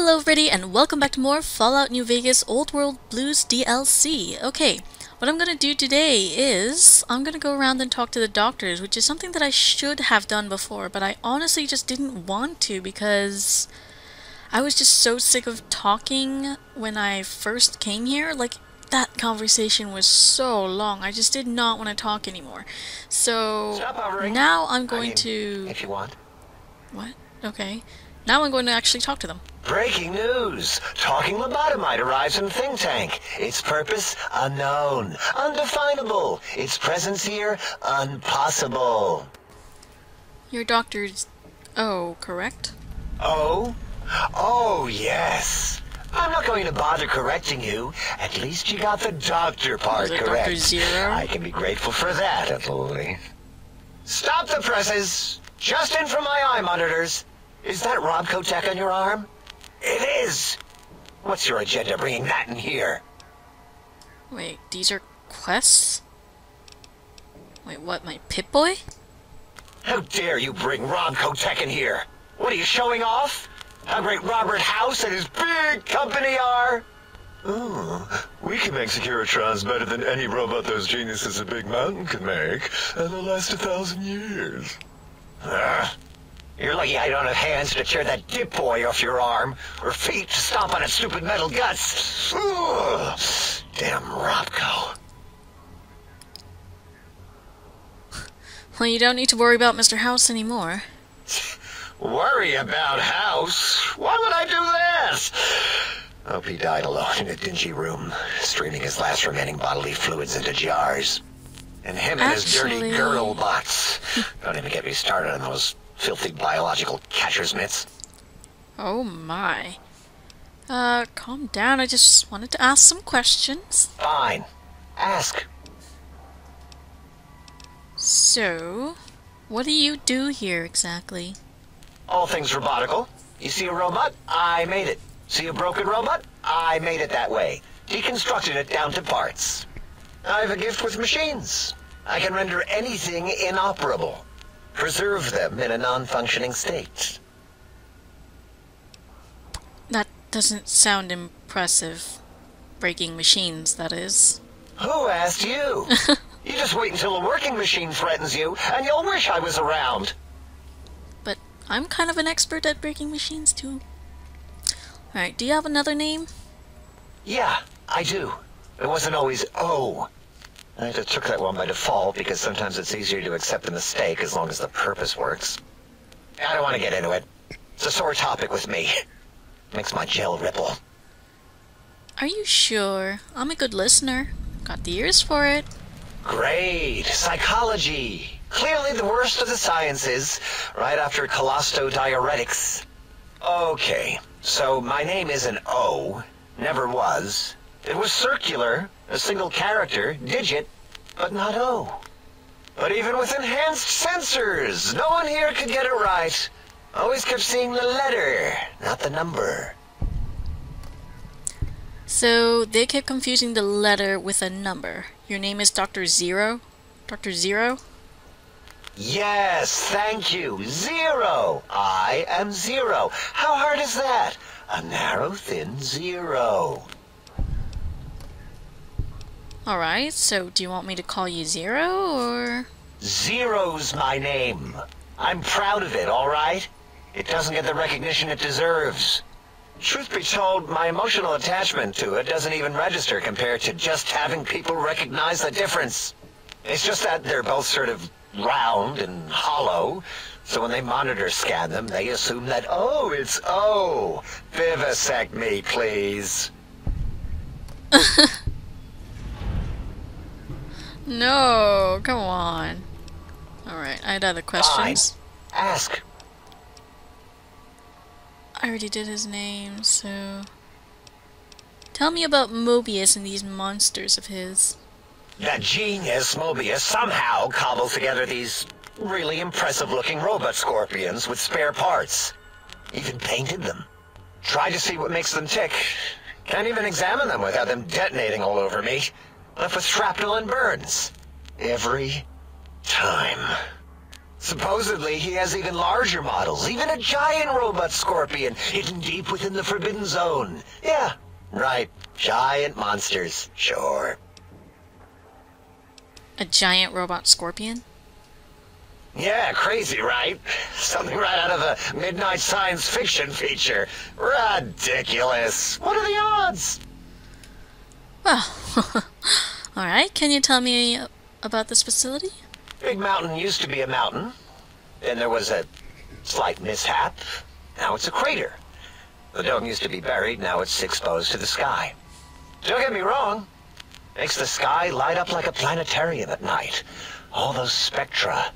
Hello everybody and welcome back to more Fallout New Vegas Old World Blues DLC. Okay, what I'm gonna do today is I'm gonna go around and talk to the doctors, which is something that I should have done before, but I honestly just didn't want to because I was just so sick of talking when I first came here. Like, that conversation was so long. I just did not want to talk anymore. So now I'm going to... If you want. What? Okay. Now I'm going to actually talk to them. Breaking news! Talking lobotomite arrives in think tank. Its purpose, unknown. Undefinable. Its presence here, impossible. Your doctor's... Oh, correct? Oh? Oh, yes. I'm not going to bother correcting you. At least you got the doctor part correct. Dr. Zero? I can be grateful for that, at least. Stop the presses! Just in from my eye monitors. Is that Rob Kotek on your arm? It is! What's your agenda bringing that in here? Wait, these are quests? Wait, what, my Pip-Boy? How dare you bring Rob Kotek in here? What are you showing off? How great Robert House and his big company are? Oh, we can make Securitrons better than any robot those geniuses at Big Mountain can make, and they'll last 1,000 years. You're lucky I don't have hands to tear that dip boy off your arm, or feet to stomp on its stupid metal guts. Ugh. Damn Robco. Well, you don't need to worry about Mr. House anymore. Worry about House? Why would I do that? Hope he died alone in a dingy room, streaming his last remaining bodily fluids into jars. And him and his dirty girdle bots. Don't even get me started on those filthy biological catcher's mitts. Oh my. Calm down, I just wanted to ask some questions. Fine. Ask. So, what do you do here exactly? All things robotical. You see a robot? I made it. See a broken robot? I made it that way. Deconstructed it down to parts. I've a gift with machines. I can render anything inoperable. Preserve them in a non-functioning state. That doesn't sound impressive. Breaking machines, that is. Who asked you? You just wait until a working machine threatens you, and you'll wish I was around. But I'm kind of an expert at breaking machines, too. Alright, do you have another name? Yeah, I do. It wasn't always O. I just took that one by default because sometimes it's easier to accept the mistake as long as the purpose works. I don't want to get into it. It's a sore topic with me. Makes my gel ripple. Are you sure? I'm a good listener. Got the ears for it. Great. Psychology. Clearly the worst of the sciences, right after colostodiuretics. Okay, so my name is an O. Never was. It was circular, a single character, digit, but not O. But even with enhanced sensors, no one here could get it right. Always kept seeing the letter, not the number. So, they kept confusing the letter with a number. Your name is Dr. Zero? Dr. Zero? Yes, thank you. Zero. I am Zero. How hard is that? A narrow, thin zero. Alright, so do you want me to call you Zero, or...? Zero's my name. I'm proud of it, alright? It doesn't get the recognition it deserves. Truth be told, my emotional attachment to it doesn't even register compared to just having people recognize the difference. It's just that they're both sort of round and hollow, so when they monitor scan them, they assume that, oh, it's O. Vivisect me, please. No, come on. Alright, I had other questions. Fine. Ask. I already did his name, so... Tell me about Mobius and these monsters of his. That genius Mobius somehow cobbled together these really impressive-looking robot scorpions with spare parts. Even painted them. Tried to see what makes them tick. Can't even examine them without them detonating all over me. Left with shrapnel and burns. Every time. Supposedly, he has even larger models, even a giant robot scorpion hidden deep within the Forbidden Zone. Yeah, right. Giant monsters, sure. A giant robot scorpion? Yeah, crazy, right? Something right out of a midnight science fiction feature. Ridiculous. What are the odds? Well, alright, can you tell me about this facility? Big Mountain used to be a mountain. Then there was a slight mishap. Now it's a crater. The dome used to be buried, now it's exposed to the sky. Don't get me wrong. Makes the sky light up like a planetarium at night. All those spectra.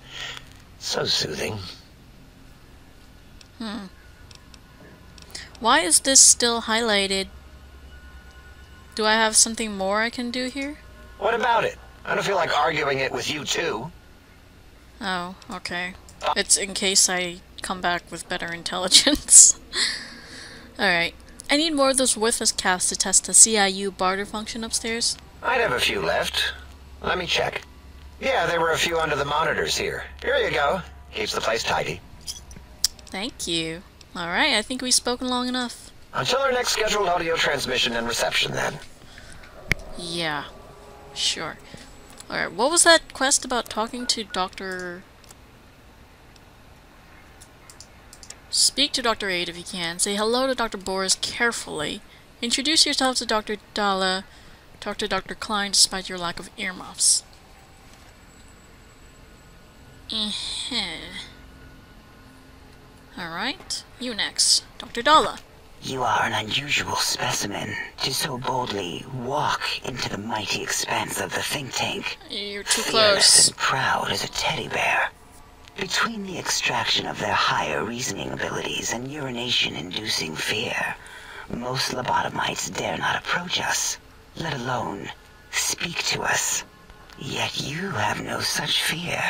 So soothing. Why is this still highlighted? Do I have something more I can do here? What about it? I don't feel like arguing it with you too. Oh, okay. It's in case I come back with better intelligence. Alright. I need more of those worthless caps to test the CIU barter function upstairs. I'd have a few left. Let me check. Yeah, there were a few under the monitors here. Here you go. Keeps the place tidy. Thank you. Alright, I think we've spoken long enough. Until our next scheduled audio transmission and reception, then. Yeah. Sure. Alright, what was that quest about talking to Dr... Speak to Dr. 8 if you can. Say hello to Dr. Boris carefully. Introduce yourself to Dr. Dalla. Talk to Dr. Klein despite your lack of earmuffs. Alright, you next. Dr. Dalla. You are an unusual specimen to so boldly walk into the mighty expanse of the think tank. You're too Fearless close. and proud as a teddy bear. Between the extraction of their higher reasoning abilities and urination-inducing fear, most lobotomites dare not approach us, let alone speak to us. Yet you have no such fear.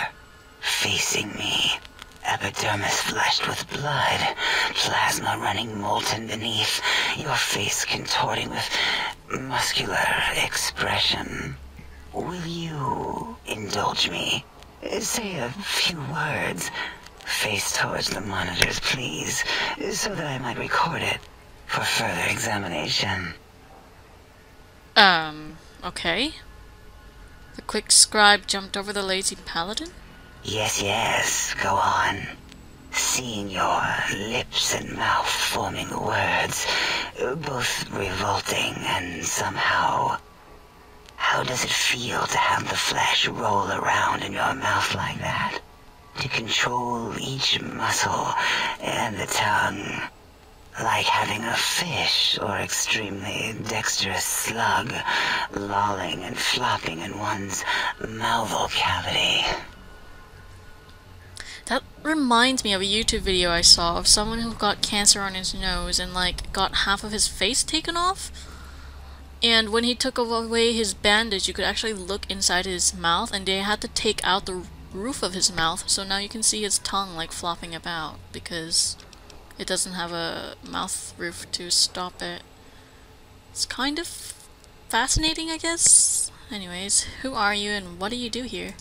Facing me, epidermis flushed with blood, plasma running molten beneath, your face contorting with muscular expression. Will you indulge me? Say a few words. Face towards the monitors, please, so that I might record it for further examination. Okay. The quick scribe jumped over the lazy paladin? Yes, go on. Seeing your lips and mouth forming words, both revolting and somehow... How does it feel to have the flesh roll around in your mouth like that? To control each muscle and the tongue, like having a fish or extremely dexterous slug lolling and flopping in one's mouthal cavity. That reminds me of a YouTube video I saw of someone who got cancer on his nose and, like, got half of his face taken off. And when he took away his bandage, you could actually look inside his mouth, and they had to take out the roof of his mouth, so now you can see his tongue, like, flopping about, because it doesn't have a mouth roof to stop it. It's kind of fascinating, I guess? Anyways, who are you and what do you do here?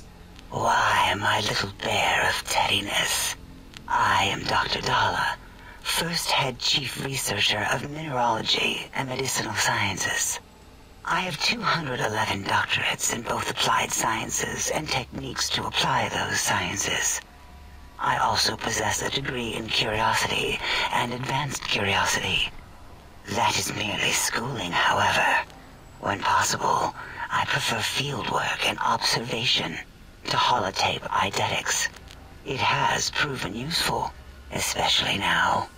Why, my little bear of teddiness. I am Dr. Dalla, first head chief researcher of mineralogy and medicinal sciences. I have 211 doctorates in both applied sciences and techniques to apply those sciences. I also possess a degree in curiosity and advanced curiosity. That is merely schooling, however. When possible, I prefer fieldwork and observation to holotape eidetics. It has proven useful, especially now.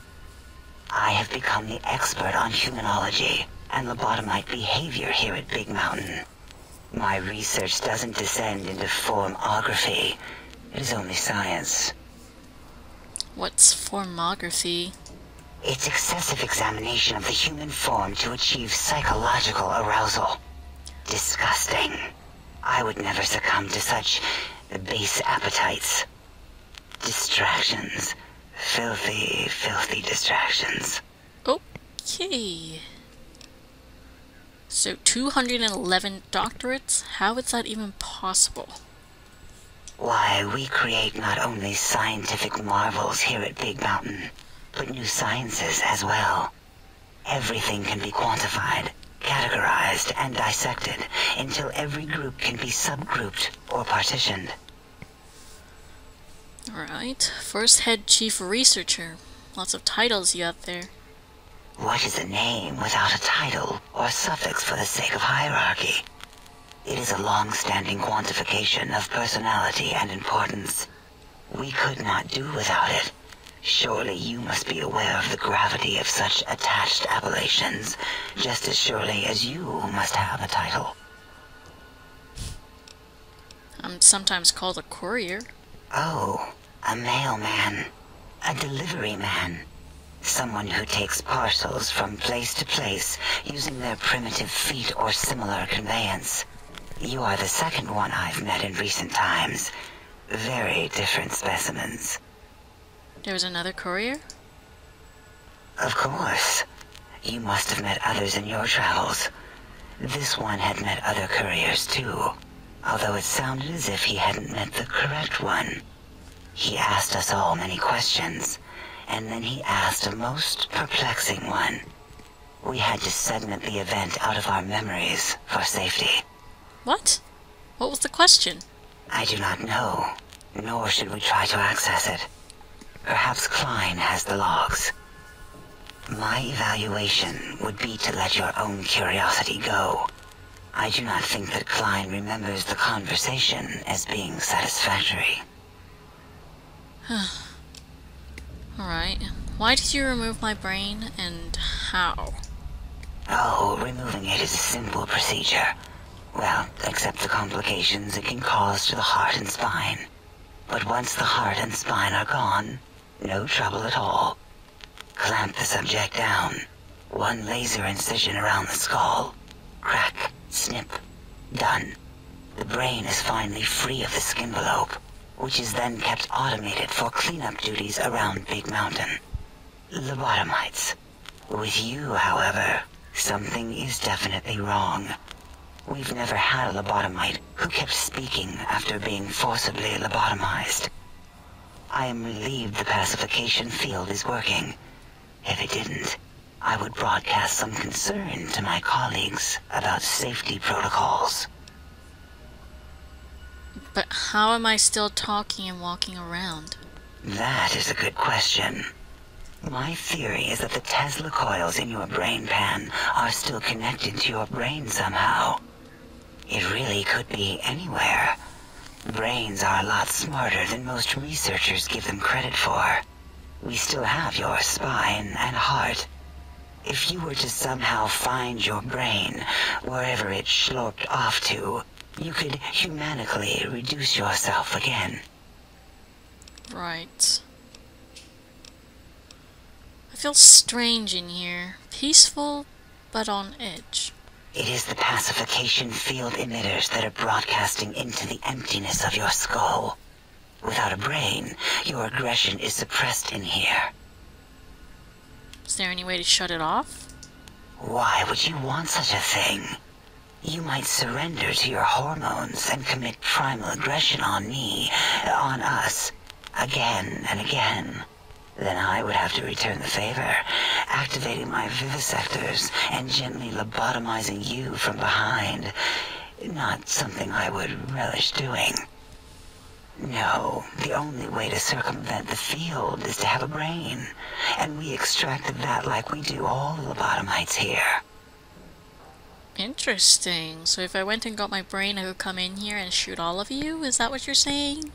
I have become the expert on humanology and lobotomite behavior here at Big Mountain. My research doesn't descend into formography. It is only science. What's formography? It's excessive examination of the human form to achieve psychological arousal. Disgusting. I would never succumb to such base appetites. Distractions. Filthy, filthy distractions. Okay. So 211 doctorates? How is that even possible? Why, we create not only scientific marvels here at Big Mountain, but new sciences as well. Everything can be quantified, categorized, and dissected until every group can be subgrouped or partitioned. Alright. First head chief researcher. Lots of titles you have there. What is a name without a title or suffix for the sake of hierarchy? It is a long-standing quantification of personality and importance. We could not do without it. Surely you must be aware of the gravity of such attached appellations, just as surely as you must have a title. I'm sometimes called a courier. Oh, a mailman. A delivery man. Someone who takes parcels from place to place using their primitive feet or similar conveyance. You are the second one I've met in recent times. Very different specimens. There was another courier? Of course. You must have met others in your travels. This one had met other couriers too, although it sounded as if he hadn't met the correct one. He asked us all many questions, and then he asked a most perplexing one. We had to segment the event out of our memories for safety. What? What was the question? I do not know, nor should we try to access it. Perhaps Klein has the logs. My evaluation would be to let your own curiosity go. I do not think that Klein remembers the conversation as being satisfactory. Alright. Why did you remove my brain, and how? Oh, removing it is a simple procedure. Well, except the complications it can cause to the heart and spine. But once the heart and spine are gone, no trouble at all. Clamp the subject down. One laser incision around the skull. Crack, snip, done. The brain is finally free of the skin envelope, which is then kept automated for cleanup duties around Big Mountain. Lobotomites. With you, however, something is definitely wrong. We've never had a lobotomite who kept speaking after being forcibly lobotomized. I am relieved the pacification field is working. If it didn't, I would broadcast some concern to my colleagues about safety protocols. But how am I still talking and walking around? That is a good question. My theory is that the Tesla coils in your brain pan are still connected to your brain somehow. It really could be anywhere. Brains are a lot smarter than most researchers give them credit for. We still have your spine and heart. If you were to somehow find your brain, wherever it sloped off to, you could humanically reduce yourself again. Right. I feel strange in here. Peaceful, but on edge. It is the pacification field emitters that are broadcasting into the emptiness of your skull. Without a brain, your aggression is suppressed in here. Is there any way to shut it off? Why would you want such a thing? You might surrender to your hormones and commit primal aggression on me, on us, again and again. Then I would have to return the favor, activating my vivisectors and gently lobotomizing you from behind. Not something I would relish doing. No, the only way to circumvent the field is to have a brain, and we extracted that like we do all the lobotomites here. Interesting. So if I went and got my brain, I could come in here and shoot all of you? Is that what you're saying?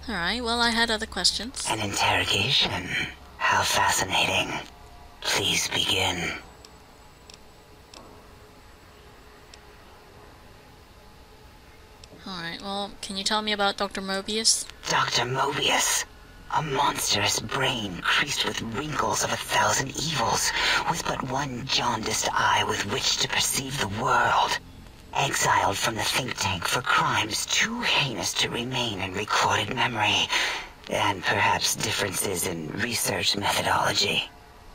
Alright, well, I had other questions. An interrogation? How fascinating. Please begin. Alright, well, can you tell me about Dr. Mobius? Dr. Mobius. A monstrous brain creased with wrinkles of 1,000 evils, with but one jaundiced eye with which to perceive the world. Exiled from the think tank for crimes too heinous to remain in recorded memory, and perhaps differences in research methodology.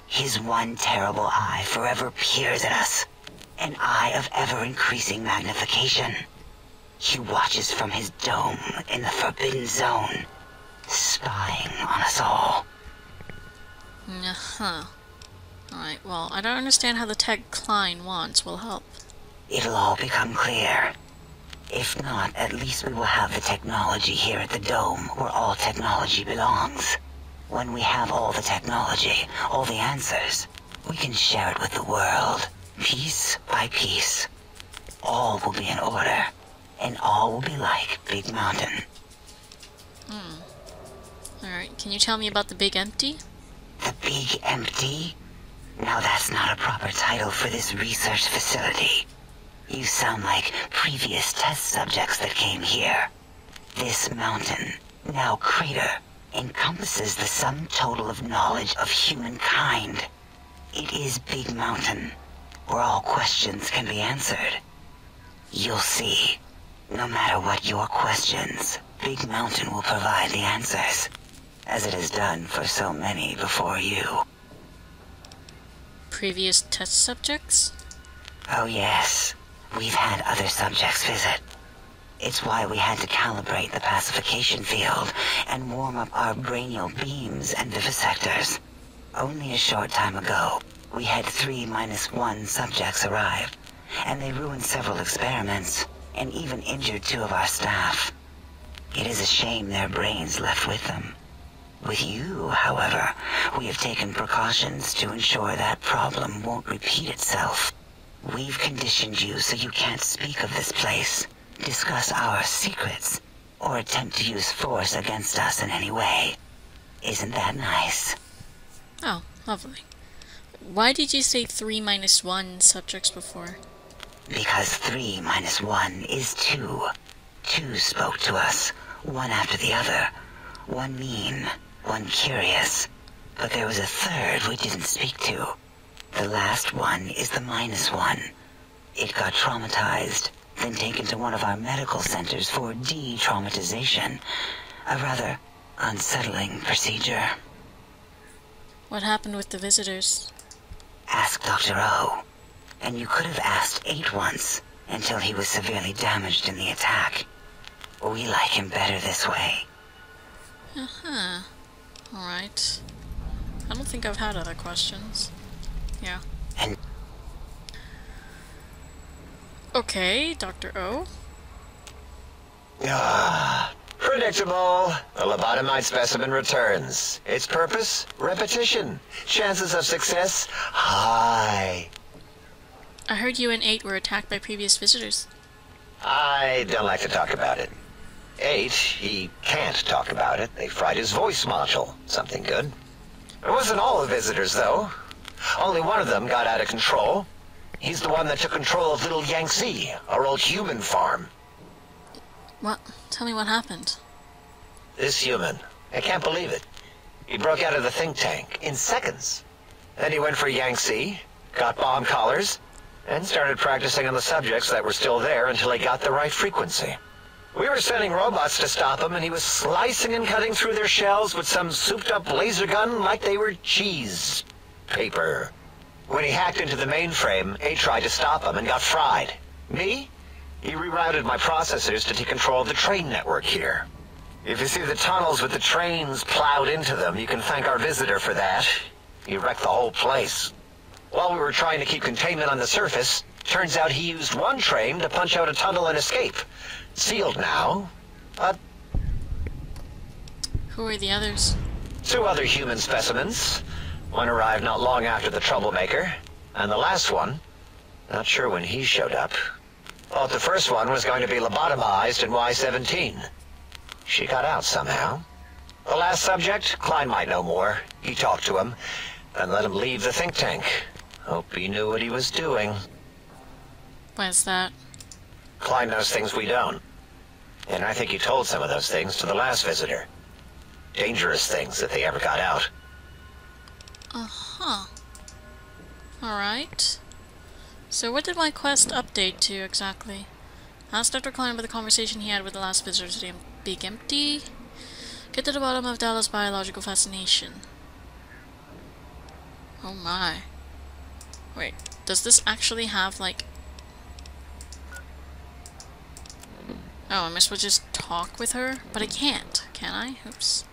His one terrible eye forever peers at us, an eye of ever-increasing magnification. He watches from his dome in the Forbidden Zone, spying on us all. Uh-huh. Alright, well, I don't understand how the tech Klein wants will help. It'll all become clear. If not, at least we will have the technology here at the dome, where all technology belongs. When we have all the technology, all the answers, we can share it with the world, piece by piece. All will be in order, and all will be like Big Mountain. Alright, can you tell me about the Big Empty? The Big Empty? Now that's not a proper title for this research facility. You sound like previous test subjects that came here. This mountain, now crater, encompasses the sum total of knowledge of humankind. It is Big Mountain, where all questions can be answered. You'll see. No matter what your questions, Big Mountain will provide the answers, as it has done for so many before you. Previous test subjects? Oh yes, we've had other subjects visit. It's why we had to calibrate the pacification field and warm up our brainial beams and vivisectors. Only a short time ago, we had 3-1 subjects arrive, and they ruined several experiments, and even injured 2 of our staff. It is a shame their brains left with them. With you, however, we have taken precautions to ensure that problem won't repeat itself. We've conditioned you so you can't speak of this place, discuss our secrets, or attempt to use force against us in any way. Isn't that nice? Oh, lovely. Why did you say 3-1 subjects before? Because 3-1 is 2. 2 spoke to us, one after the other. One mean, one curious. But there was a third we didn't speak to. The last one is the -1. It got traumatized, then taken to one of our medical centers for de-traumatization. A rather unsettling procedure. What happened with the visitors? Ask Dr. O. And you could have asked 8 once, until he was severely damaged in the attack. We like him better this way. Uh-huh. Alright. I don't think I've had other questions. Yeah. And okay, Dr. O. Predictable. The lobotomized specimen returns. Its purpose? Repetition. Chances of success? High. I heard you and 8 were attacked by previous visitors. I don't like to talk about it. 8, he can't talk about it. They fried his voice module. Something good. It wasn't all the visitors, though. Only one of them got out of control. He's the one that took control of Little Yangtze, our old human farm. What? Tell me what happened. This human, I can't believe it. He broke out of the think tank in seconds. Then he went for Yangtze, got bomb collars, and started practicing on the subjects that were still there until he got the right frequency. We were sending robots to stop him, and he was slicing and cutting through their shells with some souped-up laser gun like they were cheese paper. When he hacked into the mainframe, A tried to stop him and got fried. Me? He rerouted my processors to take control of the train network here. If you see the tunnels with the trains plowed into them, you can thank our visitor for that. He wrecked the whole place. While we were trying to keep containment on the surface, turns out he used one train to punch out a tunnel and escape. Sealed now, but Who are the others? 2 other human specimens. One arrived not long after the troublemaker, and the last one, not sure when he showed up. Thought the first one was going to be lobotomized in Y-17. She got out somehow. The last subject, Klein might know more. He talked to him, then let him leave the think tank. Hope he knew what he was doing. Why's that? Klein knows things we don't. And I think he told some of those things to the last visitor. Dangerous things if they ever got out. Uh-huh. Alright. So what did my quest update to exactly? Ask Dr. Klein about the conversation he had with the last visitor to the Big Empty. Get to the bottom of Dallas' biological fascination. Oh my. Wait, does this actually have, like... Oh, am I supposed to just talk with her? But I can't, can I? Oops.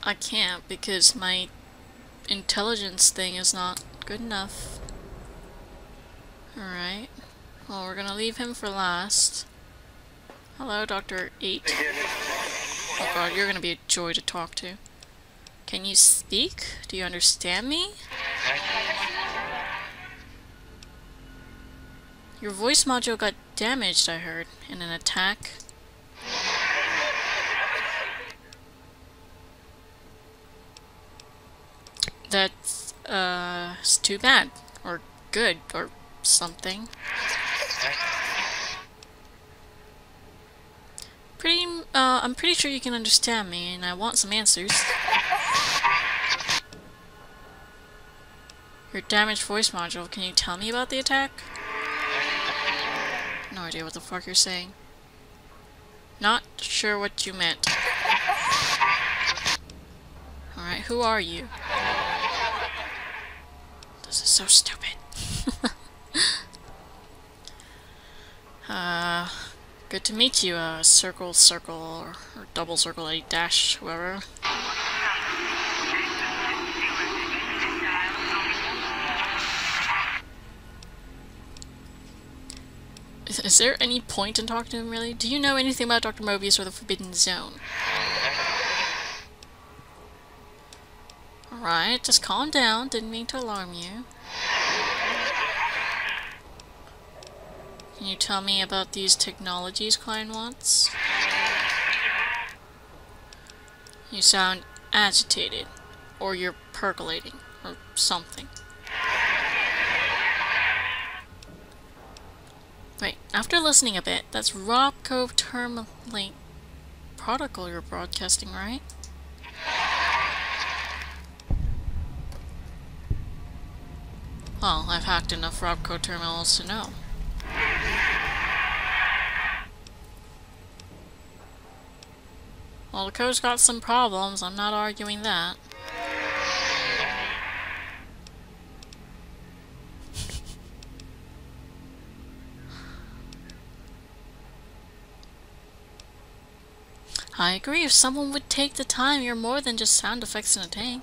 I can't because my intelligence thing is not good enough. Alright. Well, we're gonna leave him for last. Hello, Dr. 8. Oh god, you're gonna be a joy to talk to. Can you speak? Do you understand me? Your voice module got damaged, I heard, in an attack. That's, it's too bad. Or good, or something. I'm pretty sure you can understand me, and I want some answers. Your damaged voice module, can you tell me about the attack? No idea what the fuck you're saying. Not sure what you meant. Alright, who are you? This is so stupid. Good to meet you, circle, or double circle, a dash, whoever. Is there any point in talking to him, really? Do you know anything about Dr. Mobius or the Forbidden Zone? Alright, just calm down. Didn't mean to alarm you. Can you tell me about these technologies client wants? You sound agitated. Or you're percolating. Or something. Wait, after listening a bit, that's Robco Termalink protocol you're broadcasting, right? Well, I've hacked enough Robco terminals to know. Well, the code's got some problems, I'm not arguing that. I agree, if someone would take the time, you're more than just sound effects in a tank.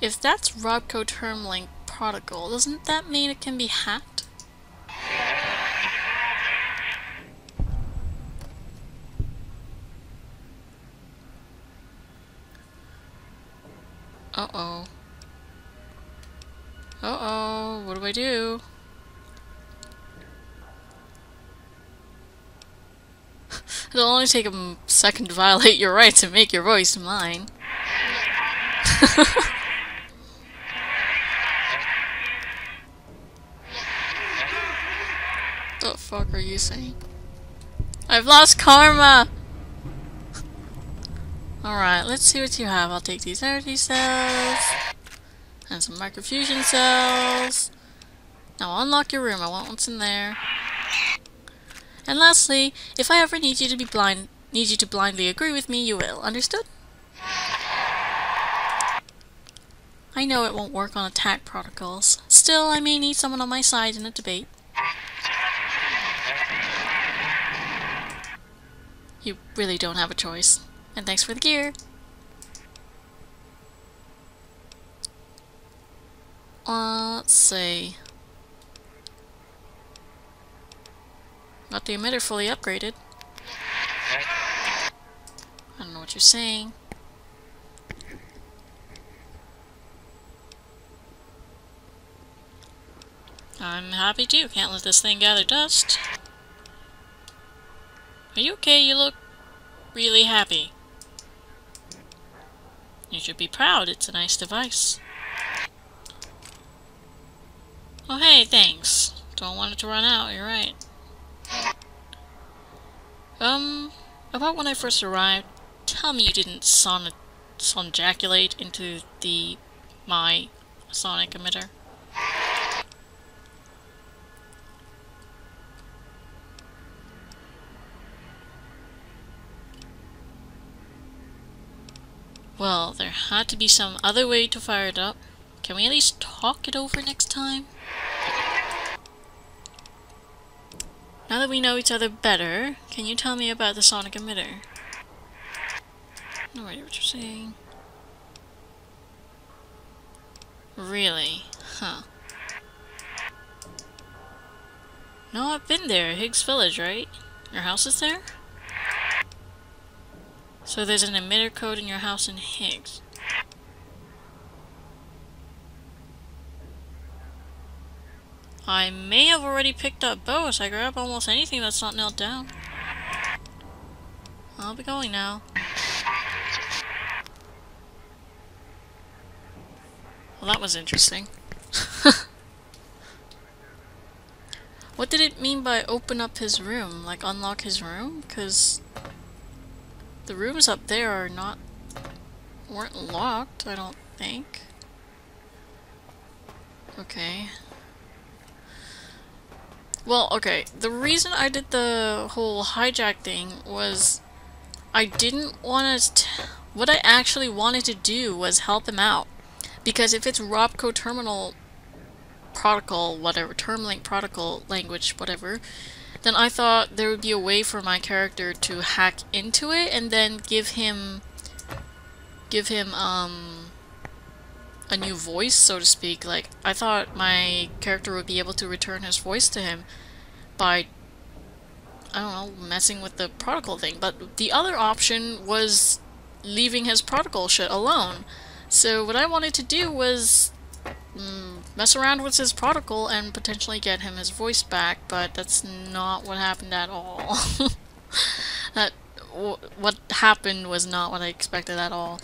If that's Robco Termalink protocol, doesn't that mean it can be hacked? Uh-oh. Uh-oh, what do I do? It'll only take a second to violate your rights and make your voice mine. What the fuck are you saying? I've lost karma! Alright, let's see what you have. I'll take these energy cells. And some microfusion cells. Now unlock your room, I want what's in there. And lastly, if I ever need you to blindly agree with me, you will. Understood? I know it won't work on attack protocols. Still, I may need someone on my side in a debate. You really don't have a choice. And thanks for the gear. Let's see. Got the emitter fully upgraded. I don't know what you're saying. I'm happy too. Can't let this thing gather dust. Are you okay? You look really happy. You should be proud. It's a nice device. Oh hey, thanks. Don't want it to run out, you're right. About when I first arrived, tell me you didn't sonjaculate into my sonic emitter. Well, there had to be some other way to fire it up. Can we at least talk it over next time? Now that we know each other better, can you tell me about the sonic emitter? No idea what you're saying. Really? Huh. No, I've been there. Higgs Village, right? Your house is there? So there's an emitter code in your house in Higgs. I may have already picked up both. I grab almost anything that's not nailed down. I'll be going now. Well, that was interesting. What did it mean by open up his room? Like unlock his room? Because the rooms up there are weren't locked, I don't think. Okay. Well, okay. The reason I did the whole hijack thing was I didn't want to... What I actually wanted to do was help him out. Because if it's Robco terminal protocol, whatever, termlink protocol language, whatever, then I thought there would be a way for my character to hack into it and then give him a new voice, so to speak. Like, I thought my character would be able to return his voice to him by, I don't know, messing with the protocol thing. But the other option was leaving his protocol shit alone. So what I wanted to do was mess around with his protocol and potentially get him his voice back, but that's not what happened at all. What happened was not what I expected at all.